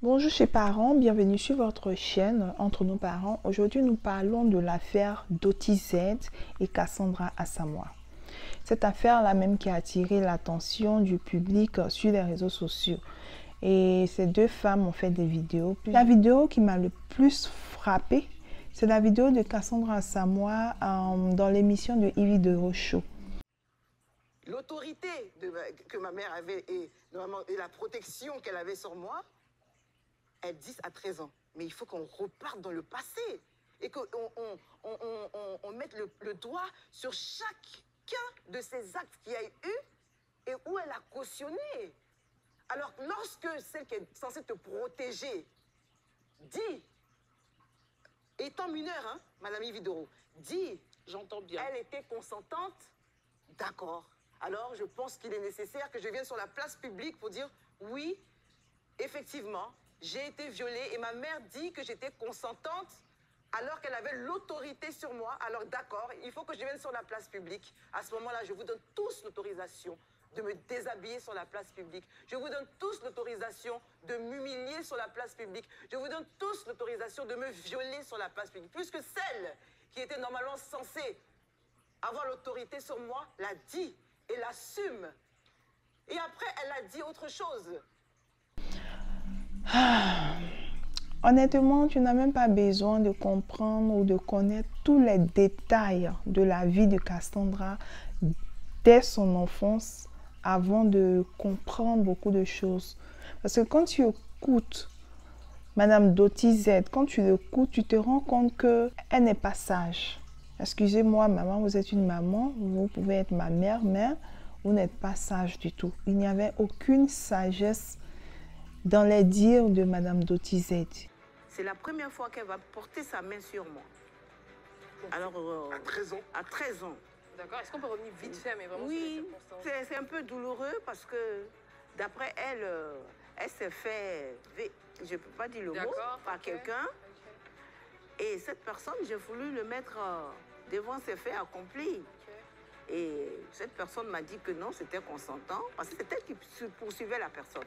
Bonjour chers parents, bienvenue sur votre chaîne Entre nos parents. Aujourd'hui, nous parlons de l'affaire Dottie Z et Cassandra Asamoah. Cette affaire-là même qui a attiré l'attention du public sur les réseaux sociaux. Et ces deux femmes ont fait des vidéos. La vidéo qui m'a le plus frappée, c'est la vidéo de Cassandra Asamoah dans l'émission de Yves de Rochaud. L'autorité que ma mère avait et la protection qu'elle avait sur moi, elle 10 à 13 ans. Mais il faut qu'on reparte dans le passé et qu'on mette le doigt sur chacun de ces actes qu'il y a eu et où elle a cautionné. Alors, lorsque celle qui est censée te protéger dit, étant mineure, hein, Madame Yvidoro, dit, j'entends bien, elle était consentante, d'accord. Alors, je pense qu'il est nécessaire que je vienne sur la place publique pour dire, oui, effectivement, j'ai été violée et ma mère dit que j'étais consentante alors qu'elle avait l'autorité sur moi. Alors d'accord, il faut que je vienne sur la place publique. À ce moment-là, je vous donne tous l'autorisation de me déshabiller sur la place publique. Je vous donne tous l'autorisation de m'humilier sur la place publique. Je vous donne tous l'autorisation de me violer sur la place publique. Puisque celle qui était normalement censée avoir l'autorité sur moi l'a dit et l'assume. Et après, elle a dit autre chose. Honnêtement, tu n'as même pas besoin de comprendre ou de connaître tous les détails de la vie de Cassandra dès son enfance avant de comprendre beaucoup de choses. Parce que quand tu écoutes Madame Dottie Z, quand tu l'écoutes, tu te rends compte qu'elle n'est pas sage. Excusez-moi, maman, vous êtes une maman, vous pouvez être ma mère, mais vous n'êtes pas sage du tout. Il n'y avait aucune sagesse dans les dires de Madame Dottie Z. C'est la première fois qu'elle va porter sa main sur moi. Alors, à 13 ans? À 13 ans. D'accord. Est-ce qu'on peut revenir vite fait, mais vraiment Oui, sur les circonstances? c'est un peu douloureux parce que, d'après elle, elle s'est fait, je ne peux pas dire le mot, par quelqu'un. Et cette personne, j'ai voulu le mettre devant ses faits accomplis. Et cette personne m'a dit que non, c'était consentant, parce que c'est elle qui poursuivait la personne.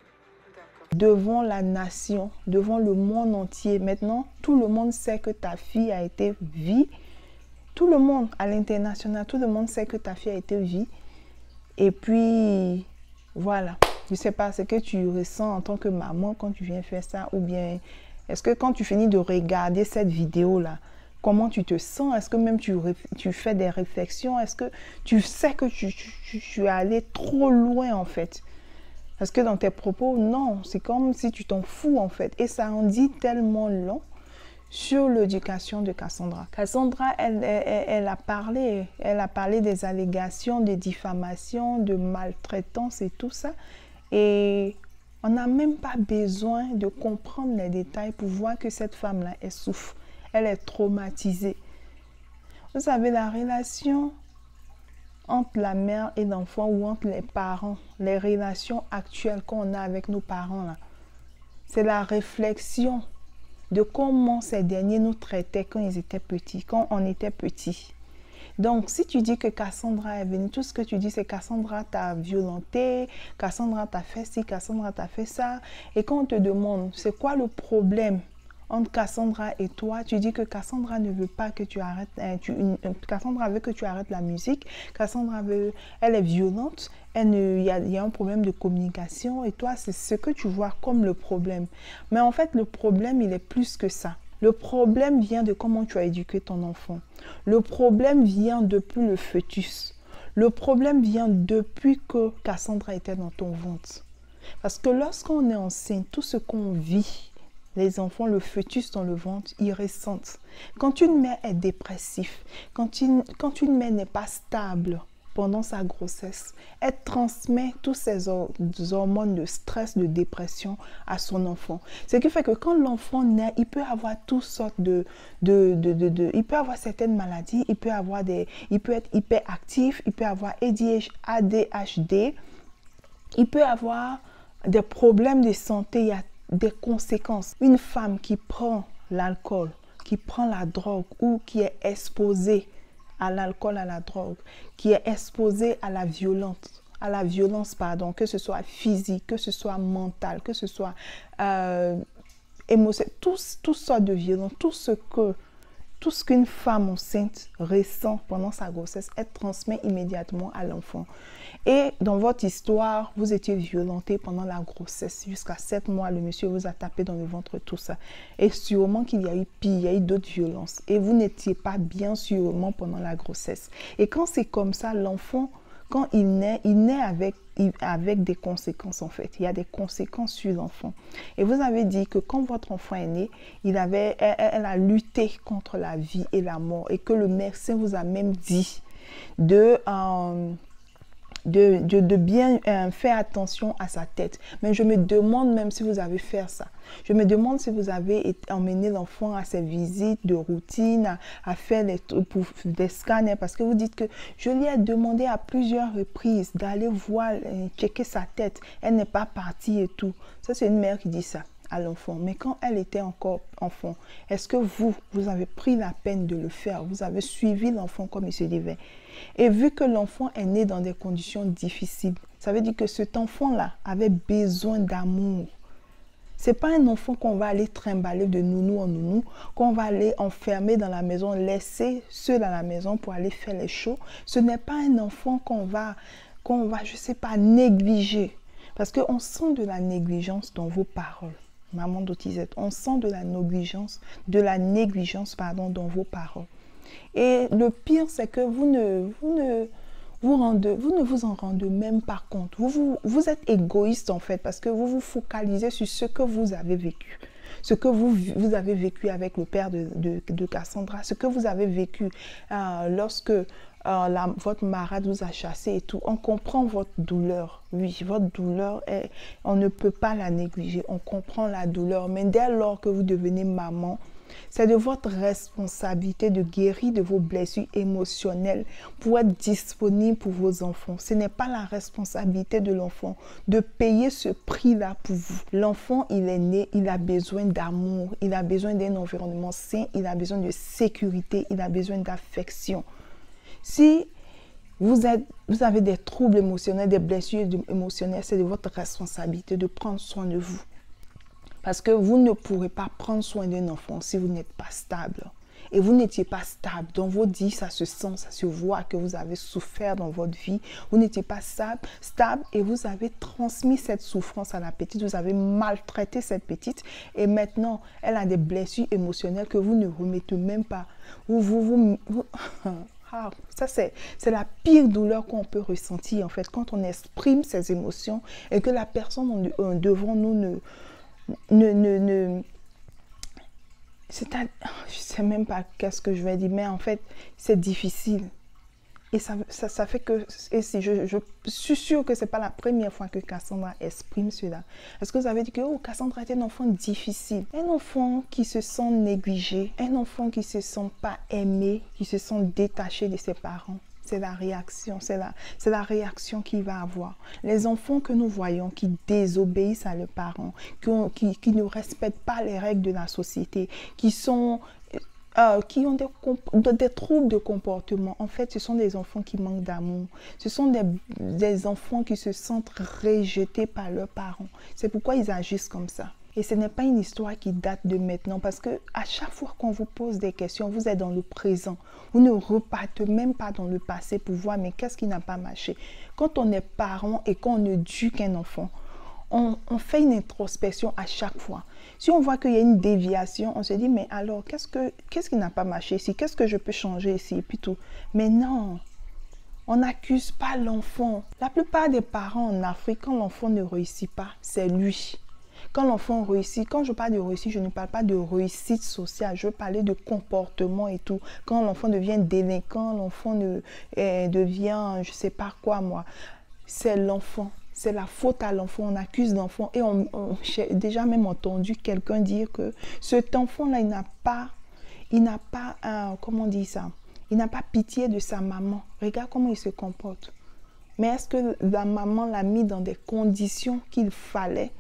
Devant la nation, devant le monde entier. Maintenant, tout le monde sait que ta fille a été vue. Tout le monde, à l'international, tout le monde sait que ta fille a été vue. Et puis, voilà. Je ne sais pas ce que tu ressens en tant que maman quand tu viens faire ça. Ou bien, est-ce que quand tu finis de regarder cette vidéo-là, comment tu te sens? Est-ce que même tu fais des réflexions? Est-ce que tu sais que tu es allé trop loin, en fait? Parce que dans tes propos, non, c'est comme si tu t'en fous en fait. Et ça en dit tellement long sur l'éducation de Cassandra. Cassandra, elle a parlé des allégations, de diffamation, de maltraitance et tout ça. Et on n'a même pas besoin de comprendre les détails pour voir que cette femme-là, elle souffre. Elle est traumatisée. Vous savez, la relation entre la mère et l'enfant ou entre les parents, les relations actuelles qu'on a avec nos parents, là, c'est la réflexion de comment ces derniers nous traitaient quand ils étaient petits, quand on était petits. Donc, si tu dis que Cassandra est venue, tout ce que tu dis, c'est Cassandra t'a violenté, Cassandra t'a fait ci, Cassandra t'a fait ça. Et quand on te demande, c'est quoi le problème entre Cassandra et toi, tu dis que Cassandra ne veut pas que tu arrêtes, Cassandra veut que tu arrêtes la musique, Cassandra veut, elle est violente, il y a un problème de communication et toi, c'est ce que tu vois comme le problème. Mais en fait, le problème, il est plus que ça. Le problème vient de comment tu as éduqué ton enfant. Le problème vient depuis le fœtus. Le problème vient depuis que Cassandra était dans ton ventre. Parce que lorsqu'on est enceinte, tout ce qu'on vit, les enfants, le fœtus dans le ventre, ils ressentent. Quand une mère est dépressive, quand une mère n'est pas stable pendant sa grossesse, elle transmet tous ces hormones de stress, de dépression à son enfant. Ce qui fait que quand l'enfant naît, il peut avoir toutes sortes il peut avoir certaines maladies, il peut être hyperactif, il peut avoir ADHD, il peut avoir des problèmes de santé, il y a des conséquences. Une femme qui prend l'alcool, qui prend la drogue ou qui est exposée à l'alcool, à la drogue, qui est exposée à la violence, que ce soit physique, que ce soit mentale, que ce soit émotionnelles, toutes sortes de violences, tout ce qu'une femme enceinte ressent pendant sa grossesse, elle transmet immédiatement à l'enfant. Et dans votre histoire, vous étiez violenté pendant la grossesse. Jusqu'à 7 mois, le monsieur vous a tapé dans le ventre, tout ça. Et sûrement qu'il y a eu pire, il y a eu d'autres violences. Et vous n'étiez pas bien sûrement pendant la grossesse. Et quand c'est comme ça, l'enfant, quand il naît avec des conséquences en fait. Il y a des conséquences sur l'enfant. Et vous avez dit que quand votre enfant est né, elle a lutté contre la vie et la mort. Et que le médecin vous a même dit de bien faire attention à sa tête. Mais je me demande même si vous avez fait ça. Je me demande si vous avez emmené l'enfant à ses visites de routine, à faire des scanners, parce que vous dites que je lui ai demandé à plusieurs reprises d'aller voir, checker sa tête. Elle n'est pas partie et tout. Ça, c'est une mère qui dit ça à l'enfant. Mais quand elle était encore enfant, est-ce que vous avez pris la peine de le faire? Vous avez suivi l'enfant comme il se devait? Et vu que l'enfant est né dans des conditions difficiles, ça veut dire que cet enfant-là avait besoin d'amour. Ce n'est pas un enfant qu'on va aller trimballer de nounou en nounou, qu'on va aller enfermer dans la maison, laisser seul à la maison pour aller faire les shows. Ce n'est pas un enfant qu'on va, je ne sais pas, négliger. Parce qu'on sent de la négligence dans vos paroles. Maman d'Otizette, on sent de la négligence, dans vos paroles. Et le pire, c'est que vous ne vous en rendez même pas compte. Vous êtes égoïste en fait, parce que vous vous focalisez sur ce que vous avez vécu. Ce que vous avez vécu avec le père de Cassandra, ce que vous avez vécu lorsque votre marade vous a chassé et tout. On comprend votre douleur. Oui, votre douleur, on ne peut pas la négliger. On comprend la douleur. Mais dès lors que vous devenez maman, c'est de votre responsabilité de guérir de vos blessures émotionnelles pour être disponible pour vos enfants. Ce n'est pas la responsabilité de l'enfant de payer ce prix-là pour vous. L'enfant, il est né, il a besoin d'amour, il a besoin d'un environnement sain, il a besoin de sécurité, il a besoin d'affection. Si vous avez des troubles émotionnels, des blessures émotionnelles, c'est de votre responsabilité de prendre soin de vous. Parce que vous ne pourrez pas prendre soin d'un enfant si vous n'êtes pas stable. Et vous n'étiez pas stable. Dans vos dits, ça se sent, ça se voit que vous avez souffert dans votre vie. Vous n'étiez pas stable et vous avez transmis cette souffrance à la petite. Vous avez maltraité cette petite. Et maintenant, elle a des blessures émotionnelles que vous ne remettez même pas. Ça, c'est la pire douleur qu'on peut ressentir, en fait, quand on exprime ses émotions et que la personne devant nous je sais même pas qu'est-ce que je vais dire, mais en fait, c'est difficile. Et ça fait que, et si je suis sûre que c'est pas la première fois que Cassandra exprime cela. Est-ce que vous avez dit que Cassandra était un enfant difficile, un enfant qui se sent négligé, un enfant qui se sent pas aimé, qui se sent détaché de ses parents? C'est la réaction, c'est la réaction qu'il va avoir. Les enfants que nous voyons qui désobéissent à leurs parents, qui ne respectent pas les règles de la société, qui ont des troubles de comportement. En fait, ce sont des enfants qui manquent d'amour. Ce sont des enfants qui se sentent rejetés par leurs parents. C'est pourquoi ils agissent comme ça. Et ce n'est pas une histoire qui date de maintenant, parce que à chaque fois qu'on vous pose des questions, vous êtes dans le présent. Vous ne repartez même pas dans le passé pour voir mais qu'est-ce qui n'a pas marché. Quand on est parent et qu'on éduque un enfant, on fait une introspection à chaque fois. Si on voit qu'il y a une déviation, on se dit mais alors qu'est-ce qui n'a pas marché ici? Qu'est-ce que je peux changer ici? Et puis tout. Mais non, on n'accuse pas l'enfant. La plupart des parents en Afrique, quand l'enfant ne réussit pas, c'est lui. Quand l'enfant réussit, quand je parle de réussite, je ne parle pas de réussite sociale, je veux parler de comportement et tout. Quand l'enfant devient délinquant, l'enfant devient, je ne sais pas quoi moi, c'est l'enfant. C'est la faute à l'enfant, on accuse l'enfant. Et j'ai déjà même entendu quelqu'un dire que cet enfant-là, il n'a pas, comment on dit ça? Il n'a pas pitié de sa maman. Regarde comment il se comporte. Mais est-ce que la maman l'a mis dans des conditions qu'il fallait?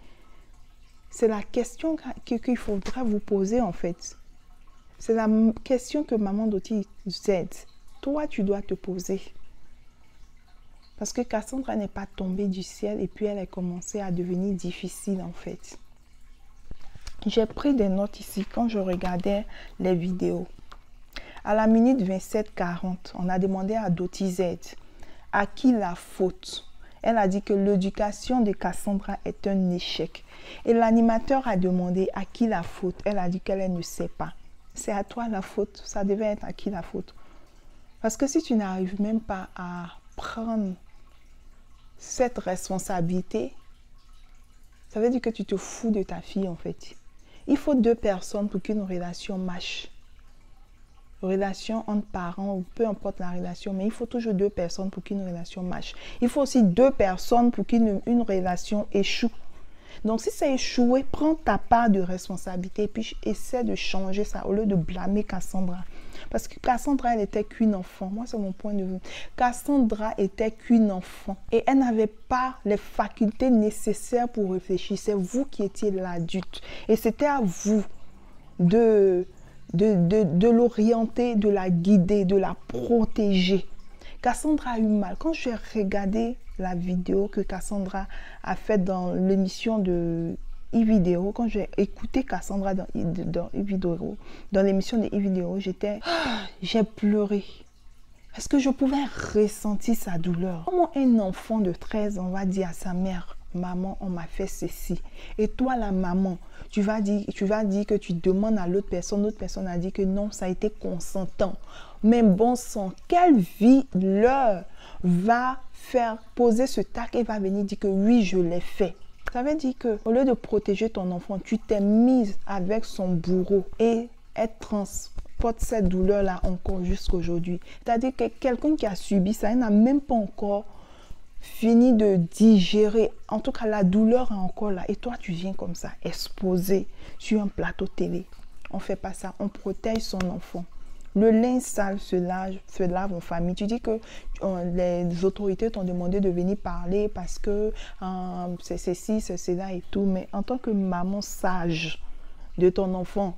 C'est la question qu'il faudra vous poser en fait. C'est la question que maman d'Otizette, toi tu dois te poser. Parce que Cassandra n'est pas tombée du ciel et puis elle a commencé à devenir difficile en fait. J'ai pris des notes ici quand je regardais les vidéos. À la minute 27:40, on a demandé à Doti Z à qui la faute. Elle a dit que l'éducation de Cassandra est un échec. Et l'animateur a demandé à qui la faute. Elle a dit qu'elle ne sait pas. C'est à toi la faute. Ça devait être à qui la faute. Parce que si tu n'arrives même pas à prendre cette responsabilité, ça veut dire que tu te fous de ta fille en fait. Il faut 2 personnes pour qu'une relation marche. Relation entre parents ou peu importe la relation, mais il faut toujours 2 personnes pour qu'une relation marche. Il faut aussi 2 personnes pour qu'une relation échoue. Donc si c'est échoué, prends ta part de responsabilité et puis essaie de changer ça au lieu de blâmer Cassandra. Parce que Cassandra, elle était qu'une enfant. Moi, c'est mon point de vue. Cassandra était qu'une enfant et elle n'avait pas les facultés nécessaires pour réfléchir. C'est vous qui étiez l'adulte et c'était à vous de l'orienter, de la guider, de la protéger. Cassandra a eu mal. Quand j'ai regardé la vidéo que Cassandra a faite dans l'émission de e-vidéo, quand j'ai écouté Cassandra dans e-vidéo, dans l'émission de e-vidéo, j'ai pleuré. Est-ce que je pouvais ressentir sa douleur? Comment un enfant de 13 ans va dire à sa mère, maman, on m'a fait ceci. Et toi, la maman, tu vas dire que tu demandes à l'autre personne a dit que non, ça a été consentant. Mais bon sang, quelle vie leur va faire poser ce tac et va venir dire que oui, je l'ai fait. Ça veut dire que au lieu de protéger ton enfant, tu t'es mise avec son bourreau et elle transporte cette douleur-là encore jusqu'à aujourd'hui. C'est-à-dire que quelqu'un qui a subi ça, il n'a même pas encore fini de digérer. En tout cas, la douleur est encore là. Et toi, tu viens comme ça, exposé sur un plateau télé. On ne fait pas ça. On protège son enfant. Le linge sale se lave en famille. Tu dis que les autorités t'ont demandé de venir parler parce que c'est ceci, c'est cela et tout. Mais en tant que maman sage de ton enfant,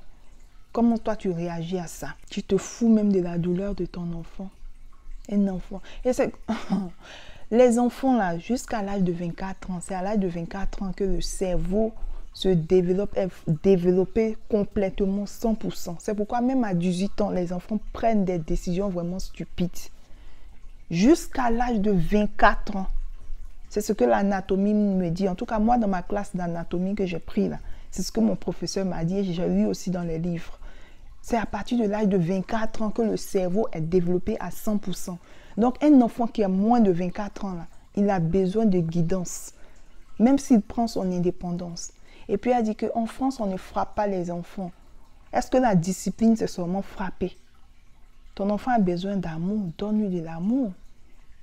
comment toi tu réagis à ça? Tu te fous même de la douleur de ton enfant. Un enfant. Et c'est... Les enfants là, jusqu'à l'âge de 24 ans, c'est à l'âge de 24 ans que le cerveau se développe, est développé complètement 100%. C'est pourquoi même à 18 ans, les enfants prennent des décisions vraiment stupides. Jusqu'à l'âge de 24 ans, c'est ce que l'anatomie me dit. En tout cas, moi, dans ma classe d'anatomie que j'ai pris là, c'est ce que mon professeur m'a dit et j'ai lu aussi dans les livres. C'est à partir de l'âge de 24 ans que le cerveau est développé à 100%. Donc, un enfant qui a moins de 24 ans, là, il a besoin de guidance, même s'il prend son indépendance. Et puis, elle dit qu'en France, on ne frappe pas les enfants. Est-ce que la discipline, c'est seulement frapper? Ton enfant a besoin d'amour, donne-lui de l'amour.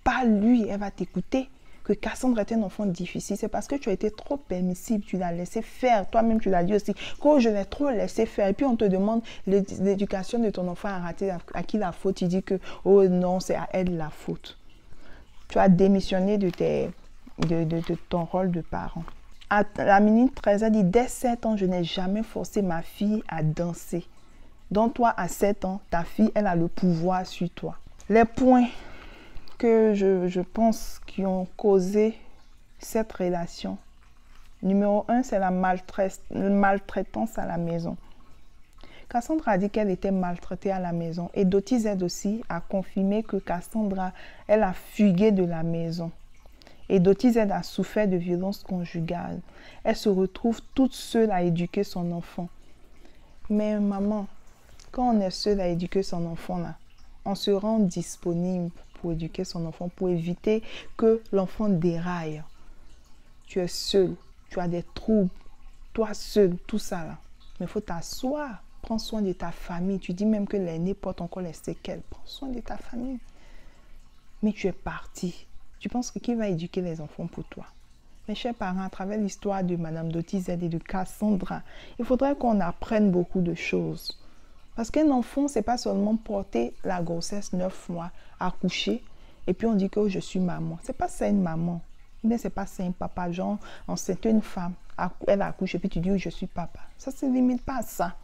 Parle-lui, elle va t'écouter. Que Cassandra est un enfant difficile, c'est parce que tu as été trop permissible, tu l'as laissé faire. Toi-même, tu l'as dit aussi, que je l'ai trop laissé faire. Et puis, on te demande l'éducation de ton enfant a raté, à qui la faute? Tu dis que, oh non, c'est à elle la faute. Tu as démissionné de ton rôle de parent. À la minute 13, elle dit, dès 7 ans, je n'ai jamais forcé ma fille à danser. Donc, toi, à 7 ans, ta fille, elle a le pouvoir sur toi. Les points que je pense qui ont causé cette relation. Numéro 1, c'est la maltraitance à la maison. Cassandra a dit qu'elle était maltraitée à la maison. Et Doti Z aussi a confirmé que Cassandra, elle a fugué de la maison. Et Doti Z a souffert de violences conjugales. Elle se retrouve toute seule à éduquer son enfant. Mais maman, quand on est seul à éduquer son enfant, là, on se rend disponible pour éduquer son enfant, pour éviter que l'enfant déraille. Tu es seul, tu as des troubles, toi seul, tout ça là. Mais il faut t'asseoir, prends soin de ta famille. Tu dis même que l'aîné porte encore les séquelles. Prends soin de ta famille. Mais tu es parti. Tu penses que qui va éduquer les enfants pour toi? Mes chers parents, à travers l'histoire de Madame Doti Z et de Cassandra, il faudrait qu'on apprenne beaucoup de choses. Parce qu'un enfant, ce n'est pas seulement porter la grossesse 9 mois, accoucher, et puis on dit que je suis maman. Ce n'est pas ça une maman. Mais ce n'est pas ça un papa. Genre, enceinte une femme, elle accouche, et puis tu dis je suis papa. Ça ne se limite pas à ça.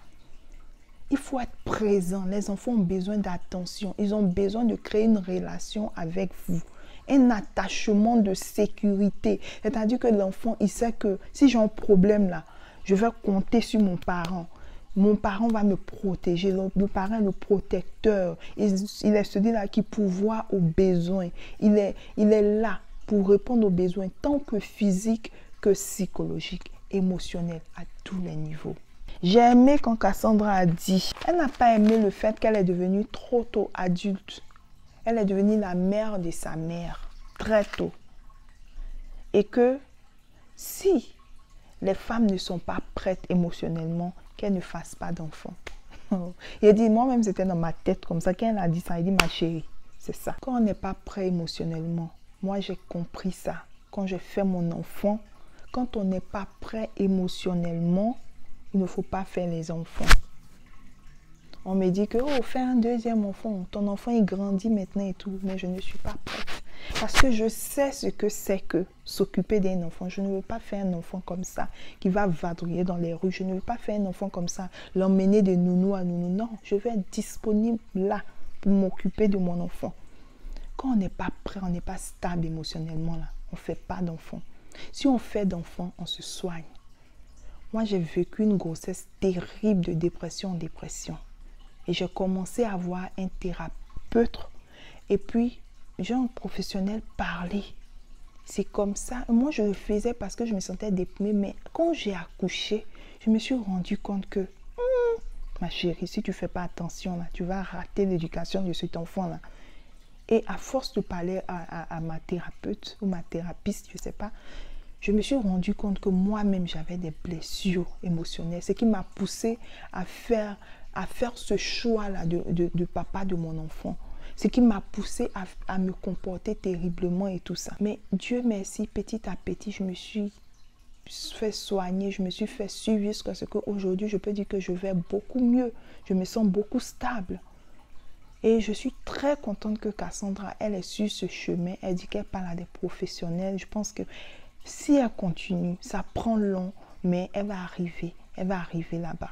Il faut être présent. Les enfants ont besoin d'attention. Ils ont besoin de créer une relation avec vous. Un attachement de sécurité. C'est-à-dire que l'enfant, il sait que si j'ai un problème là, Je vais compter sur mon parent. Mon parent va me protéger. Le parent est le protecteur. Il est celui-là qui pourvoit aux besoins. Il est là pour répondre aux besoins, tant que physiques que psychologiques, émotionnels, à tous les niveaux. J'ai aimé quand Cassandra a dit, elle n'a pas aimé le fait qu'elle est devenue trop tôt adulte. Elle est devenue la mère de sa mère, très tôt. Et que si les femmes ne sont pas prêtes émotionnellement, qu'elles ne fassent pas d'enfants. Il a dit, moi-même, c'était dans ma tête comme ça. Quand elle a dit ça, il dit, ma chérie, c'est ça. Quand on n'est pas prêt émotionnellement, moi, j'ai compris ça. Quand j'ai fait mon enfant, quand on n'est pas prêt émotionnellement, il ne faut pas faire les enfants. On me dit que, oh, fais un deuxième enfant. Ton enfant, il grandit maintenant et tout. Mais je ne suis pas prête. Parce que je sais ce que c'est que s'occuper d'un enfant. Je ne veux pas faire un enfant comme ça, qui va vadrouiller dans les rues. Je ne veux pas faire un enfant comme ça, l'emmener de nounou à nounou. Non, je vais être disponible là pour m'occuper de mon enfant. Quand on n'est pas prêt, on n'est pas stable émotionnellement là, on ne fait pas d'enfant. Si on fait d'enfant, on se soigne. Moi, j'ai vécu une grossesse terrible de dépression en dépression. Et j'ai commencé à voir un thérapeute. Et puis, j'ai un professionnel parler. C'est comme ça. Moi, je le faisais parce que je me sentais déprimée. Mais quand j'ai accouché, je me suis rendu compte que, ma chérie, si tu ne fais pas attention, là, tu vas rater l'éducation de cet enfant-là. Et à force de parler à ma thérapeute ou ma thérapeute, je ne sais pas, je me suis rendu compte que moi-même, j'avais des blessures émotionnelles. Ce qui m'a poussée à faire ce choix-là de papa de mon enfant. Ce qui m'a poussée à me comporter terriblement et tout ça. Mais Dieu merci, petit à petit, je me suis fait soigner, je me suis fait suivre jusqu'à ce qu'aujourd'hui, je peux dire que je vais beaucoup mieux. Je me sens beaucoup stable. Et je suis très contente que Cassandra, elle est sur ce chemin. Elle dit qu'elle parle à des professionnels. Je pense que si elle continue, ça prend long, mais elle va arriver là-bas.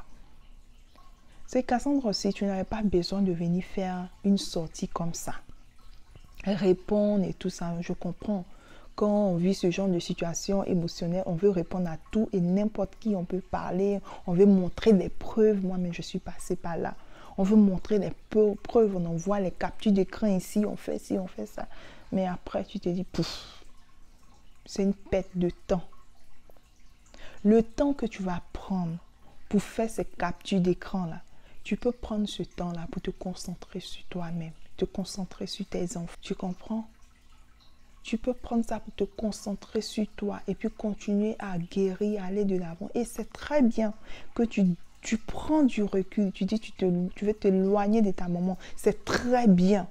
C'est Cassandra aussi, tu n'avais pas besoin de venir faire une sortie comme ça. Répondre et tout ça, je comprends. Quand on vit ce genre de situation émotionnelle, on veut répondre à tout et n'importe qui, on peut parler, on veut montrer des preuves. Moi-même, je suis passée par là. On veut montrer les preuves, on envoie les captures d'écran ici, on fait ci, on fait ça. Mais après, tu te dis, pouf, c'est une perte de temps. Le temps que tu vas prendre pour faire ces captures d'écran-là, tu peux prendre ce temps-là pour te concentrer sur toi-même, te concentrer sur tes enfants. Tu comprends? Tu peux prendre ça pour te concentrer sur toi et puis continuer à guérir, à aller de l'avant. Et c'est très bien que tu prends du recul, tu dis tu veux t'éloigner de ta maman. C'est très bien.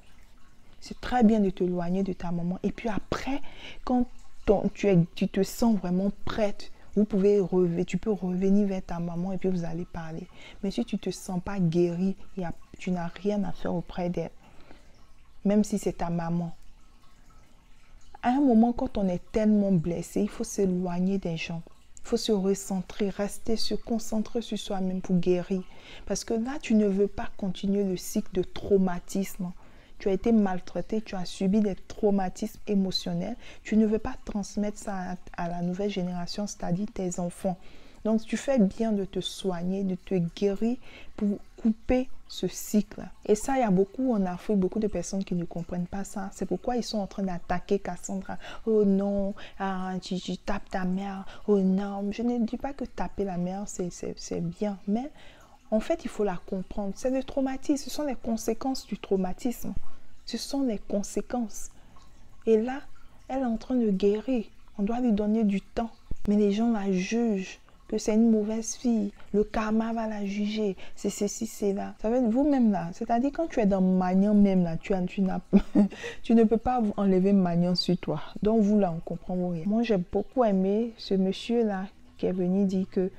C'est très bien de t'éloigner de ta maman. Et puis après, quand tu te sens vraiment prête, tu peux revenir vers ta maman et puis vous allez parler. Mais si tu ne te sens pas guérie, tu n'as rien à faire auprès d'elle. Même si c'est ta maman. À un moment, quand on est tellement blessé, il faut s'éloigner des gens. Il faut se recentrer, se concentrer sur soi-même pour guérir. Parce que là, tu ne veux pas continuer le cycle de traumatisme. Tu as été maltraité, tu as subi des traumatismes émotionnels. Tu ne veux pas transmettre ça à la nouvelle génération, c'est-à-dire tes enfants. Donc, tu fais bien de te soigner, de te guérir pour couper ce cycle. Et ça, il y a beaucoup en Afrique, beaucoup de personnes qui ne comprennent pas ça. C'est pourquoi ils sont en train d'attaquer Cassandra. Oh non, tu tapes ta mère. Oh non, je ne dis pas que taper la mère, c'est bien. Mais en fait, il faut la comprendre. C'est le traumatisme. Ce sont les conséquences du traumatisme. Ce sont les conséquences. Et là, elle est en train de guérir. On doit lui donner du temps. Mais les gens la jugent. Que c'est une mauvaise fille, le karma va la juger, c'est ceci, c'est là. Ça veut dire vous-même là, c'est-à-dire quand tu es dans Magnan même là, tu ne peux pas enlever Magnan sur toi. Donc vous là, on comprend rien. Moi j'ai beaucoup aimé ce monsieur là qui est venu dire que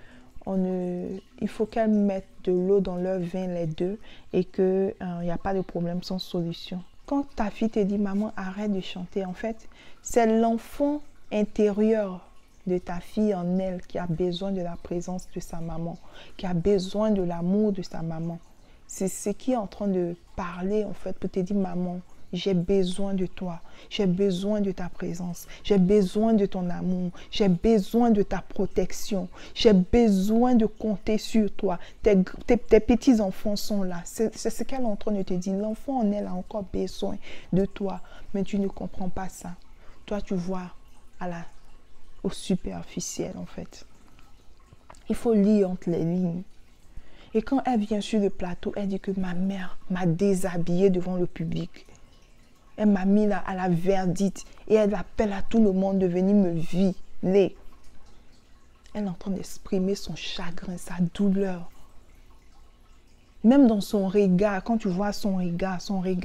il faut qu'elle mette de l'eau dans leur vin les deux et qu'il n'y a pas de problème sans solution. Quand ta fille te dit maman arrête de chanter, en fait c'est l'enfant intérieur de ta fille en elle qui a besoin de la présence de sa maman, qui a besoin de l'amour de sa maman. C'est ce qui est en train de parler en fait pour te dire maman, j'ai besoin de toi. J'ai besoin de ta présence. J'ai besoin de ton amour. J'ai besoin de ta protection. J'ai besoin de compter sur toi. Tes petits-enfants sont là. C'est ce qu'elle est en train de te dire. L'enfant en elle a encore besoin de toi. Mais tu ne comprends pas ça. Toi, tu vois au superficiel, en fait. Il faut lire entre les lignes. Et quand elle vient sur le plateau, elle dit que ma mère m'a déshabillée devant le public. Elle m'a mis là à la verdite et elle appelle à tout le monde de venir me violer. Elle est en train d'exprimer son chagrin, sa douleur. Même dans son regard, quand tu vois son regard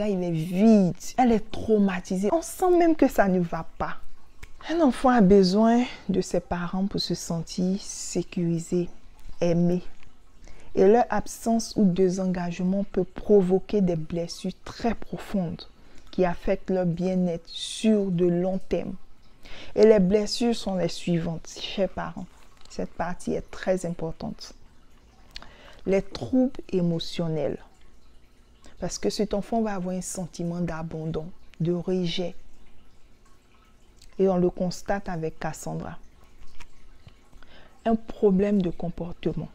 il est vide. Elle est traumatisée. On sent même que ça ne va pas. Un enfant a besoin de ses parents pour se sentir sécurisé, aimé. Et leur absence ou désengagement peut provoquer des blessures très profondes qui affectent leur bien-être sur de long terme. Et les blessures sont les suivantes, chers parents. Cette partie est très importante. Les troubles émotionnels. Parce que cet enfant va avoir un sentiment d'abandon, de rejet. Et on le constate avec Cassandra. Un problème de comportement.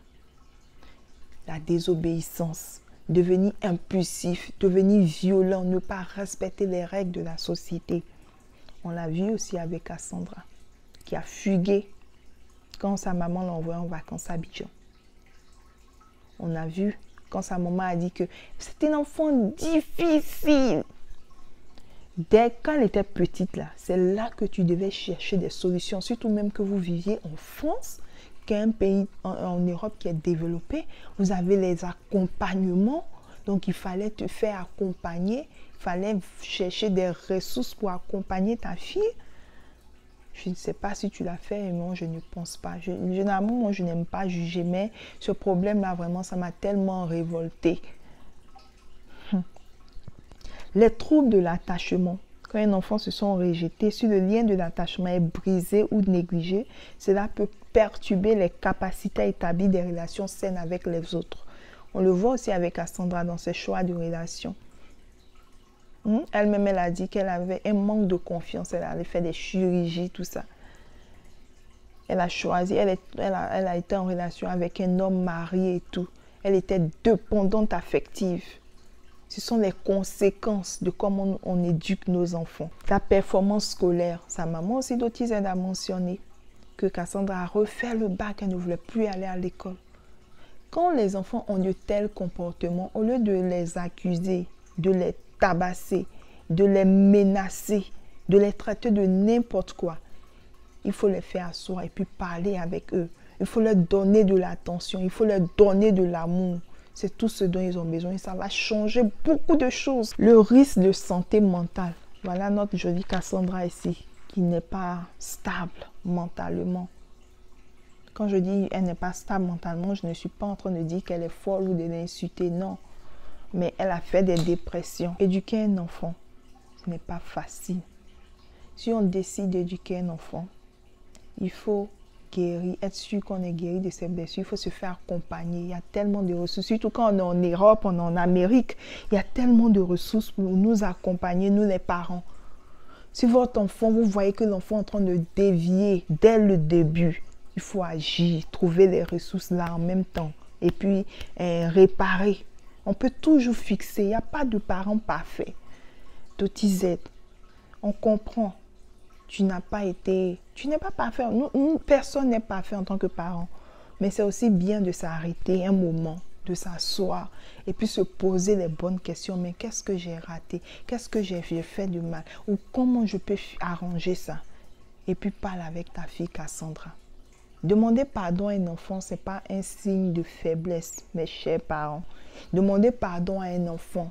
La désobéissance, devenir impulsif, devenir violent, ne pas respecter les règles de la société. On l'a vu aussi avec Cassandra, qui a fugué quand sa maman l'a envoyé en vacances à Abidjan. On a vu quand sa maman a dit que c'était un enfant difficile. Dès qu'elle était petite, là, c'est là que tu devais chercher des solutions, surtout même que vous viviez en France, qui est un pays en Europe qui est développé. Vous avez les accompagnements, donc il fallait te faire accompagner, il fallait chercher des ressources pour accompagner ta fille. Je ne sais pas si tu l'as fait, mais moi je ne pense pas. Généralement, moi je n'aime pas juger, mais ce problème-là, vraiment, ça m'a tellement révoltée. Les troubles de l'attachement. Quand un enfant se sent rejeté, si le lien de l'attachement est brisé ou négligé, cela peut perturber les capacités à établir des relations saines avec les autres. On le voit aussi avec Cassandra dans ses choix de relations. Elle-même, elle a dit qu'elle avait un manque de confiance. Elle allait faire des chirurgies, tout ça. Elle a choisi, elle a été en relation avec un homme marié et tout. Elle était dépendante affective. Ce sont les conséquences de comment on éduque nos enfants. La performance scolaire. Sa maman aussi d'autisme a mentionné que Cassandra a refait le bac, elle ne voulait plus aller à l'école. Quand les enfants ont de tels comportements, au lieu de les accuser, de les tabasser, de les menacer, de les traiter de n'importe quoi, il faut les faire asseoir et puis parler avec eux. Il faut leur donner de l'attention, il faut leur donner de l'amour. C'est tout ce dont ils ont besoin et ça va changer beaucoup de choses. Le risque de santé mentale. Voilà notre jolie Cassandra ici, qui n'est pas stable mentalement. Quand je dis elle n'est pas stable mentalement, je ne suis pas en train de dire qu'elle est folle ou de l'insulter, non. Mais elle a fait des dépressions. Éduquer un enfant, ce n'est pas facile. Si on décide d'éduquer un enfant, il faut guérir, être sûr qu'on est guéri de ses blessures, il faut se faire accompagner. Il y a tellement de ressources, surtout quand on est en Europe, on est en Amérique, il y a tellement de ressources pour nous accompagner, nous les parents. Si votre enfant, vous voyez que l'enfant est en train de dévier dès le début, il faut agir, trouver les ressources là en même temps et puis réparer. On peut toujours fixer, il n'y a pas de parents parfaits. D'autisme, on comprend. Tu n'es pas parfait. Personne n'est parfait en tant que parent. Mais c'est aussi bien de s'arrêter un moment, de s'asseoir et puis se poser les bonnes questions. Mais qu'est-ce que j'ai raté? Qu'est-ce que j'ai fait de mal? Ou comment je peux arranger ça? Et puis parle avec ta fille Cassandra. Demander pardon à un enfant, ce n'est pas un signe de faiblesse, mes chers parents. Demander pardon à un enfant,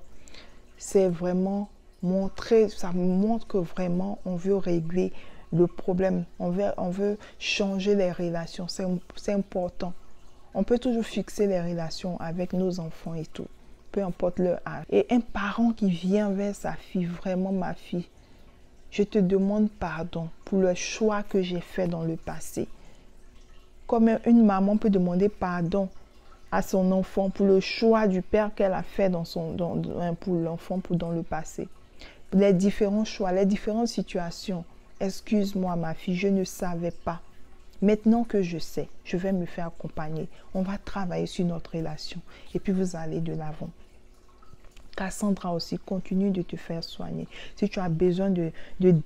c'est vraiment montrer, ça montre que vraiment on veut régler le problème, on veut changer les relations, c'est important. On peut toujours fixer les relations avec nos enfants et tout, peu importe leur âge. Et un parent qui vient vers sa fille, vraiment ma fille, je te demande pardon pour le choix que j'ai fait dans le passé. Comme une maman peut demander pardon à son enfant pour le choix du père qu'elle a fait pour l'enfant dans le passé. les différents choix, les différentes situations. Excuse-moi ma fille, je ne savais pas. Maintenant que je sais, je vais me faire accompagner. On va travailler sur notre relation et puis vous allez de l'avant. Cassandra aussi, continue de te faire soigner. Si tu as besoin de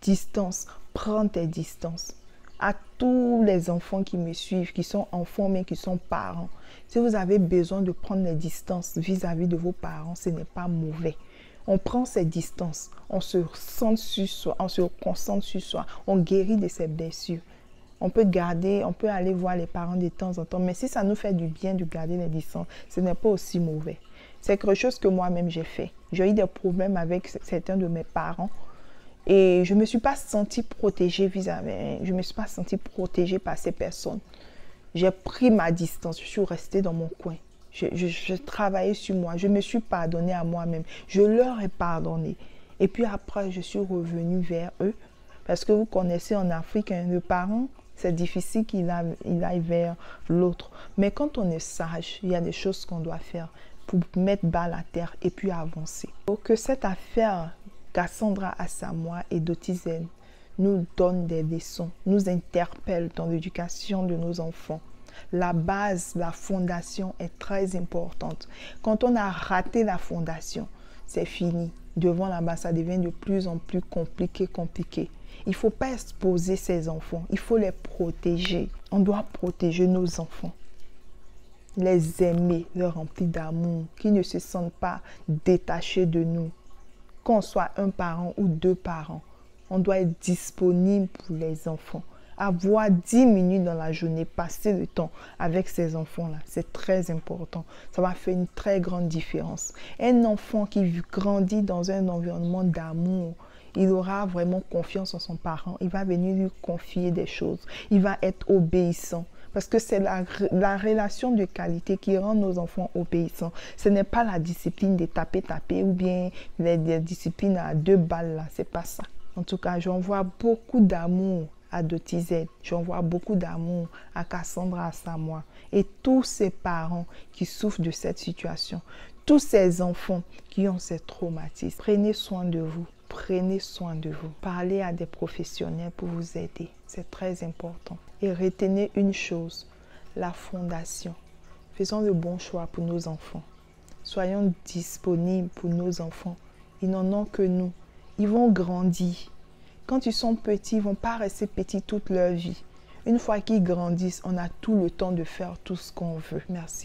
distance, prends tes distances. À tous les enfants qui me suivent, qui sont enfants mais qui sont parents, si vous avez besoin de prendre les distances vis-à-vis de vos parents, ce n'est pas mauvais. On prend ces distances, on se concentre sur soi, on guérit de ses blessures. On peut aller voir les parents de temps en temps, mais si ça nous fait du bien de garder les distances, ce n'est pas aussi mauvais. C'est quelque chose que moi-même j'ai fait. J'ai eu des problèmes avec certains de mes parents et je ne me suis pas sentie protégée je ne me suis pas sentie protégée par ces personnes. J'ai pris ma distance, je suis restée dans mon coin. Je travaillais sur moi, je me suis pardonnée à moi-même. Je leur ai pardonné. Et puis après, je suis revenue vers eux. Parce que vous connaissez en Afrique, le parent, c'est difficile qu'il aille vers l'autre. Mais quand on est sage, il y a des choses qu'on doit faire pour mettre bas la terre et puis avancer. Donc que cette affaire Cassandra Asamoah et Dotizen nous donne des leçons, nous interpelle dans l'éducation de nos enfants. La base, la fondation est très importante. Quand on a raté la fondation, c'est fini. Devant la base, ça devient de plus en plus compliqué. Il ne faut pas exposer ces enfants, il faut les protéger. On doit protéger nos enfants. Les aimer, les remplir d'amour, qu'ils ne se sentent pas détachés de nous. Qu'on soit un parent ou deux parents, on doit être disponible pour les enfants. Avoir 10 minutes dans la journée, passer le temps avec ces enfants-là, c'est très important. Ça va faire une très grande différence. Un enfant qui grandit dans un environnement d'amour, il aura vraiment confiance en son parent. Il va venir lui confier des choses. Il va être obéissant. Parce que c'est la relation de qualité qui rend nos enfants obéissants. Ce n'est pas la discipline de taper ou bien les disciplines à 2 balles là. C'est pas ça. En tout cas, j'envoie beaucoup d'amour à Dotizen. J'envoie beaucoup d'amour à Cassandra Asamoah et tous ces parents qui souffrent de cette situation. Tous ces enfants qui ont ces traumatismes. Prenez soin de vous. Prenez soin de vous. Parlez à des professionnels pour vous aider. C'est très important. Et retenez une chose, la fondation. Faisons le bon choix pour nos enfants. Soyons disponibles pour nos enfants. Ils n'en ont que nous. Ils vont grandir. Quand ils sont petits, ils ne vont pas rester petits toute leur vie. Une fois qu'ils grandissent, on a tout le temps de faire tout ce qu'on veut. Merci.